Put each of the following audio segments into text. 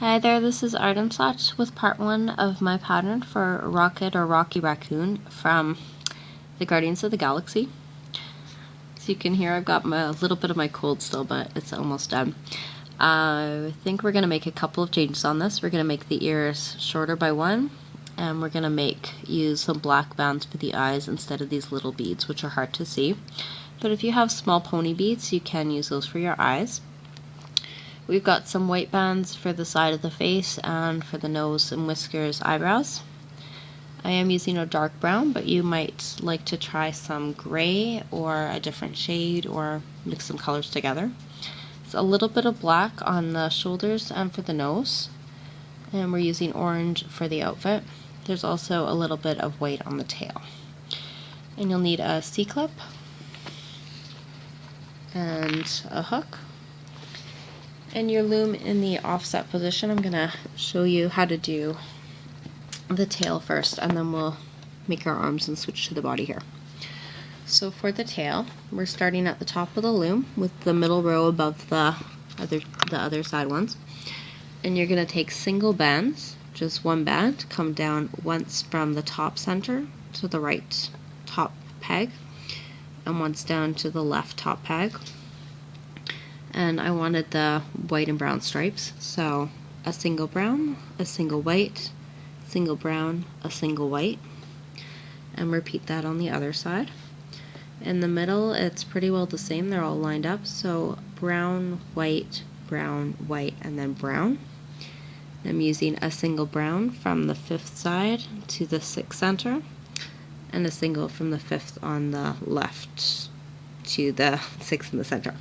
Hi there, this is Art and Such with part 1 of my pattern for Rocket or Rocky Raccoon from the Guardians of the Galaxy. So you can hear I've got a little bit of my cold still, but it's almost done. I think we're going to make a couple of changes on this. We're going to make the ears shorter by 1, and we're going to use some black bands for the eyes instead of these little beads, which are hard to see. But if you have small pony beads, you can use those for your eyes. We've got some white bands for the side of the face and for the nose and whiskers, eyebrows. I am using a dark brown, but you might like to try some gray or a different shade or mix some colors together. It's a little bit of black on the shoulders and for the nose, and we're using orange for the outfit. There's also a little bit of white on the tail. And you'll need a C-clip and a hook. And your loom in the offset position. I'm going to show you how to do the tail first, and then we'll make our arms and switch to the body here. So for the tail, we're starting at the top of the loom with the middle row above the other side ones. And you're going to take single bands, just one band, come down once from the top center to the right top peg, and once down to the left top peg. And I wanted the white and brown stripes, so a single brown, a single white, single brown, a single white, and repeat that on the other side. In the middle, it's pretty well the same, they're all lined up, so brown, white, and then brown. I'm using a single brown from the 5th side to the 6th center, and a single from the 5th on the left to the 6th in the center.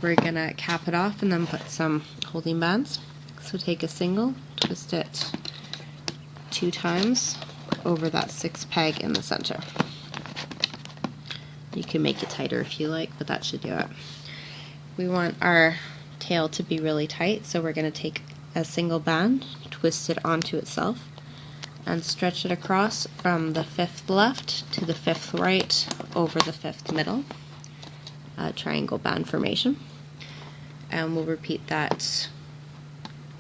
We're going to cap it off and then put some holding bands. So take a single, twist it 2 times over that 6th peg in the center. You can make it tighter if you like, but that should do it. We want our tail to be really tight, so we're going to take a single band, twist it onto itself, and stretch it across from the 5th left to the 5th right over the 5th middle. Triangle band formation, and we'll repeat that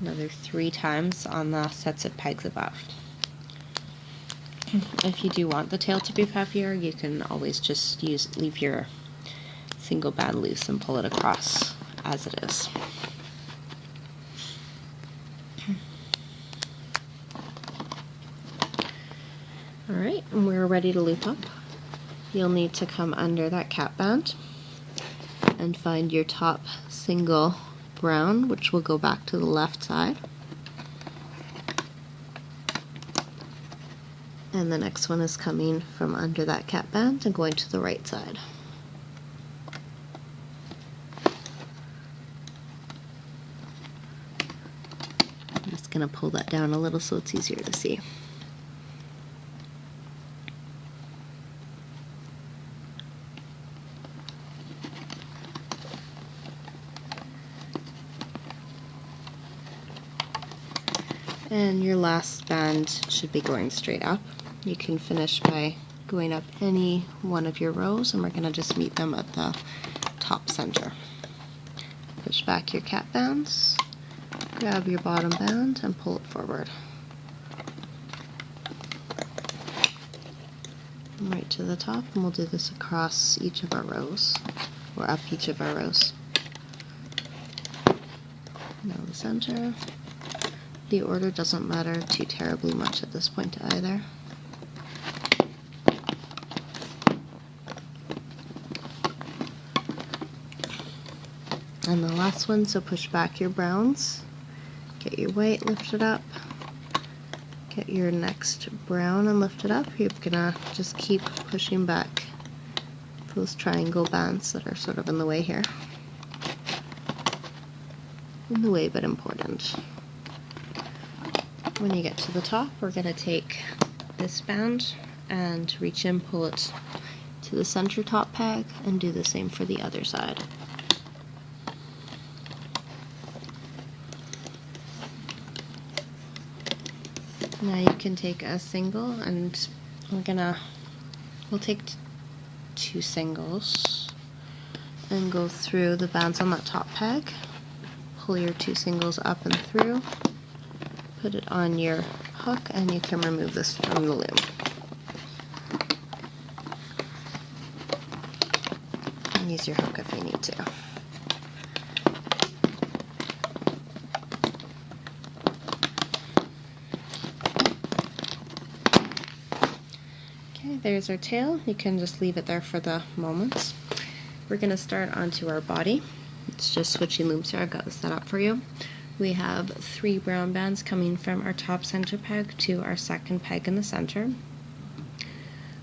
another 3 times on the sets of pegs above. If you do want the tail to be puffier, you can always just leave your single band loose and pull it across as it is. Alright, and we're ready to loop up. You'll need to come under that cap band and find your top single brown, which will go back to the left side. And the next one is coming from under that cap band and going to the right side. I'm just going to pull that down a little so it's easier to see. And your last band should be going straight up. You can finish by going up any one of your rows, and we're going to just meet them at the top center. Push back your cap bands, grab your bottom band, and pull it forward. And right to the top, and we'll do this across each of our rows, or up each of our rows. Now the center. The order doesn't matter too terribly much at this point either. And the last one, so push back your browns, get your white, lift it up, get your next brown and lift it up. You're gonna just keep pushing back those triangle bands that are sort of in the way here. In the way, but important. When you get to the top, we're going to take this band and reach in, pull it to the center top peg, and do the same for the other side. Now you can take a single, and we'll take 2 singles and go through the bands on that top peg, pull your 2 singles up and through, put it on your hook, and you can remove this from the loom. And use your hook if you need to. Okay, there's our tail. You can just leave it there for the moment. We're going to start onto our body. It's just switching looms here. I've got this set up for you. We have 3 brown bands coming from our top center peg to our second peg in the center.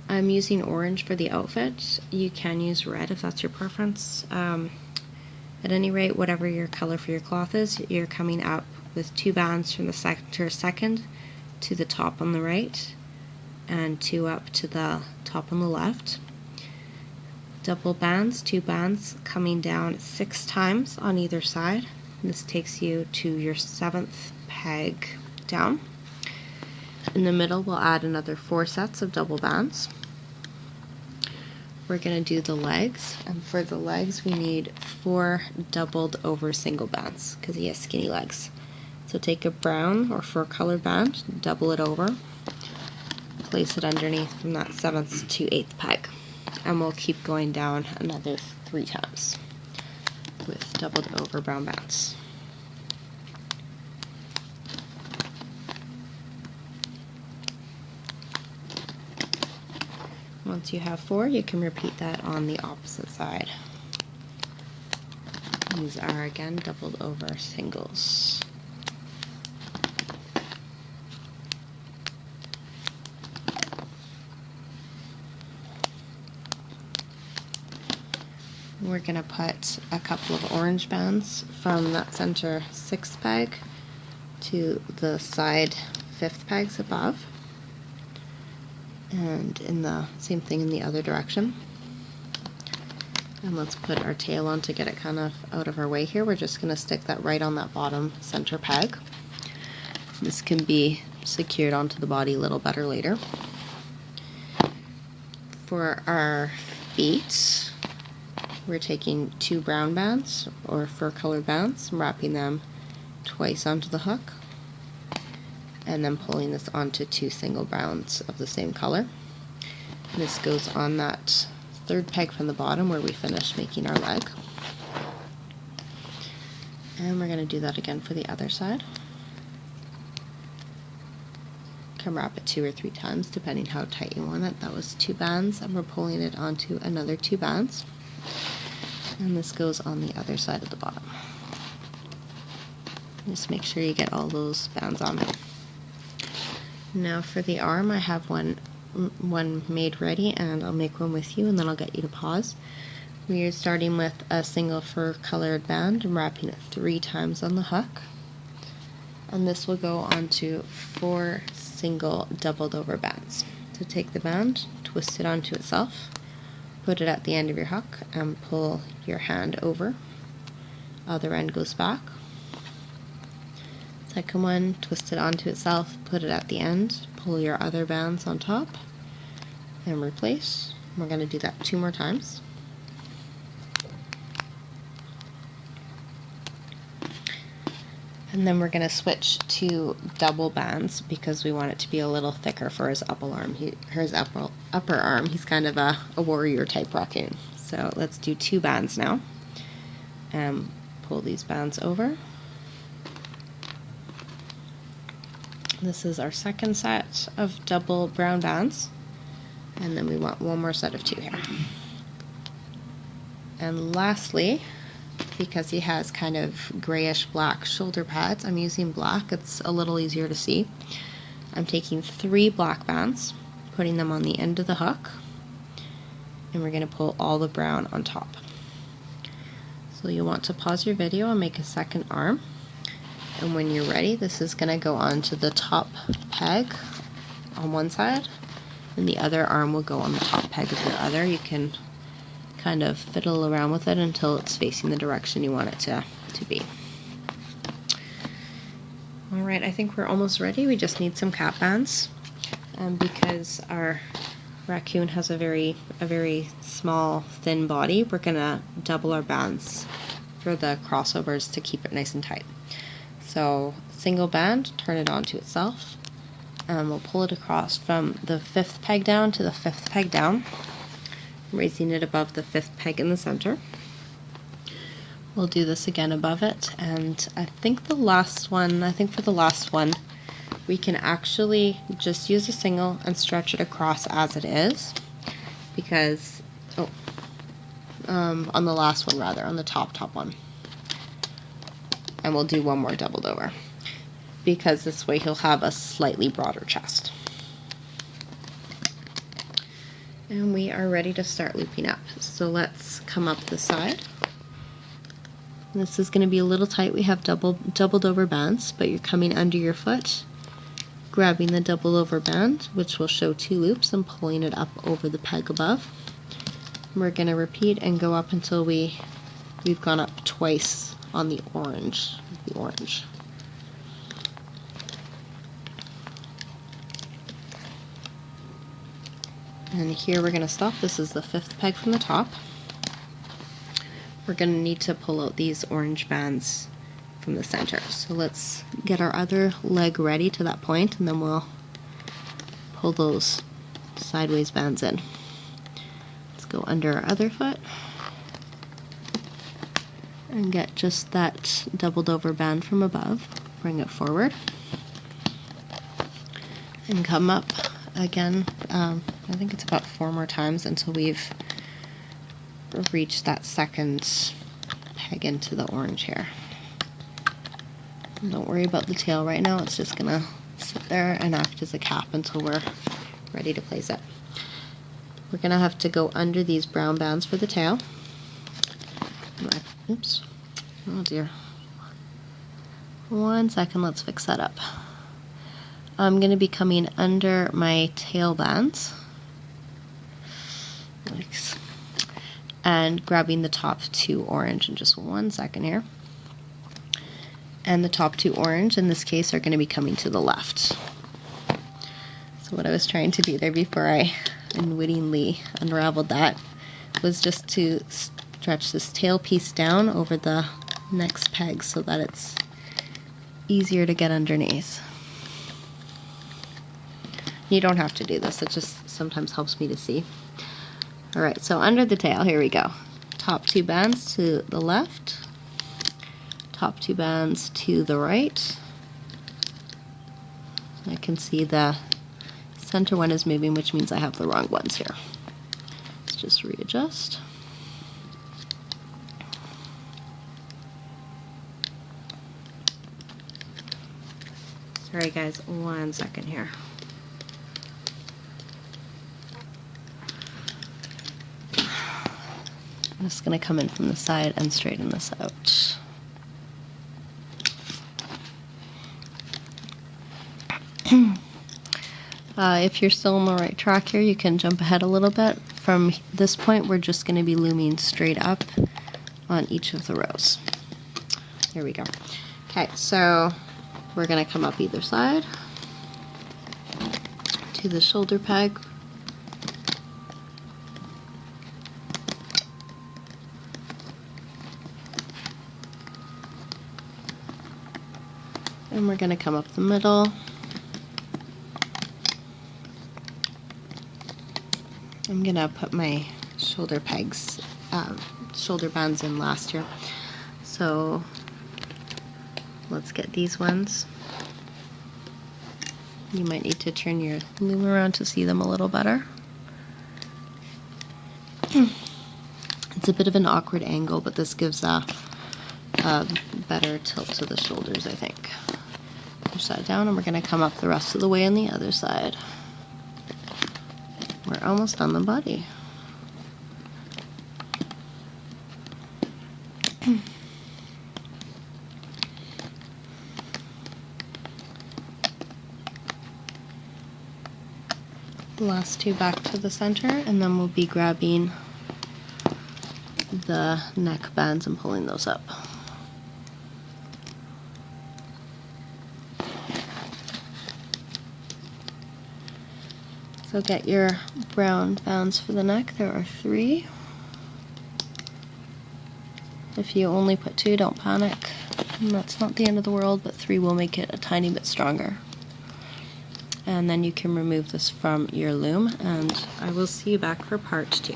I'm using orange for the outfit. You can use red if that's your preference. At any rate, whatever your color for your cloth is, you're coming up with 2 bands from the center second to the top on the right, and 2 up to the top on the left. Double bands, 2 bands coming down 6 times on either side. This takes you to your 7th peg down. In the middle, we'll add another 4 sets of double bands. We're going to do the legs, and for the legs we need 4 doubled over single bands because he has skinny legs. So take a brown or 4 color band, double it over, place it underneath from that 7th to 8th peg, and we'll keep going down another 3 times with doubled over brown bands. Once you have 4, you can repeat that on the opposite side. These are again doubled over singles. We're going to put a couple of orange bands from that center 6th peg to the side 5th pegs above, and in the same thing in the other direction. And let's put our tail on to get it kind of out of our way here. We're just going to stick that right on that bottom center peg. This can be secured onto the body a little better later. For our feet, we're taking 2 brown bands or fur colored bands and wrapping them twice onto the hook, and then pulling this onto 2 single bands of the same color. And this goes on that 3rd peg from the bottom where we finished making our leg. And we're going to do that again for the other side. You can wrap it 2 or 3 times depending how tight you want it. That was 2 bands, and we're pulling it onto another 2 bands. And this goes on the other side of the bottom. Just make sure you get all those bands on there. Now for the arm, I have one made ready, and I'll make one with you and then I'll get you to pause. We are starting with a single fur colored band and wrapping it 3 times on the hook. And this will go onto 4 single doubled over bands. So take the band, twist it onto itself, put it at the end of your hook, and pull your hand over. Other end goes back. Second one, twist it onto itself, put it at the end, pull your other bands on top, and replace. We're going to do that 2 more times. And then we're going to switch to double bands because we want it to be a little thicker for his upper arm. Upper arm. He's kind of a warrior type raccoon. So let's do 2 bands now. And pull these bands over. This is our second set of double brown bands. And then we want 1 more set of 2 here. And lastly, because he has kind of grayish black shoulder pads, I'm using black. It's a little easier to see. I'm taking 3 black bands, putting them on the end of the hook, and we're going to pull all the brown on top. So you'll want to pause your video and make a second arm, and when you're ready, this is going to go onto the top peg on one side, and the other arm will go on the top peg of your other. You can kind of fiddle around with it until it's facing the direction you want it to be. Alright, I think we're almost ready. We just need some cap bands. Because our raccoon has a very small, thin body, we're going to double our bands for the crossovers to keep it nice and tight. So single band, turn it onto itself, and we'll pull it across from the 5th peg down to the 5th peg down, raising it above the 5th peg in the center. We'll do this again above it, and I think for the last one we can actually just use a single and stretch it across as it is, because on the last one rather, on the top one. And we'll do one more doubled over, because this way he'll have a slightly broader chest. And we are ready to start looping up. So let's come up the side. This is going to be a little tight. We have doubled over bands, but you're coming under your foot, grabbing the double over band, which will show 2 loops, and pulling it up over the peg above. We're going to repeat and go up until we've gone up twice on the orange. And here we're going to stop. This is the 5th peg from the top. We're going to need to pull out these orange bands from the center. So let's get our other leg ready to that point, and then we'll pull those sideways bands in. Let's go under our other foot and get just that doubled over band from above. Bring it forward and come up again. I think it's about 4 more times until we've reach that 2nd peg into the orange here. And don't worry about the tail right now, it's just gonna sit there and act as a cap until we're ready to place it. We're gonna have to go under these brown bands for the tail. Oops, oh dear. 1 second, let's fix that up. I'm gonna be coming under my tail bands. And grabbing the top 2 orange in just 1 second here. And the top 2 orange in this case are going to be coming to the left. So what I was trying to do there before I unwittingly unraveled that was just to stretch this tail piece down over the next peg so that it's easier to get underneath. You don't have to do this, it just sometimes helps me to see. Alright, so under the tail, here we go. Top 2 bands to the left, top 2 bands to the right. I can see the center one is moving, which means I have the wrong ones here. Let's just readjust. Sorry guys, 1 second here. I'm just going to come in from the side and straighten this out. If you're still on the right track here, you can jump ahead a little bit. From this point, we're just going to be looming straight up on each of the rows. Here we go. Okay, so we're going to come up either side to the shoulder peg. And we're going to come up the middle. I'm going to put my shoulder pegs, shoulder bands in last here. So let's get these ones. You might need to turn your loom around to see them a little better. It's a bit of an awkward angle, but this gives a better tilt to the shoulders, I think. Push that down, and we're going to come up the rest of the way on the other side. We're almost on the body. The last 2 back to the center, and then we'll be grabbing the neck bands and pulling those up. So get your brown bands for the neck. There are 3. If you only put 2, don't panic. That's not the end of the world, but 3 will make it a tiny bit stronger. And then you can remove this from your loom, and I will see you back for part 2.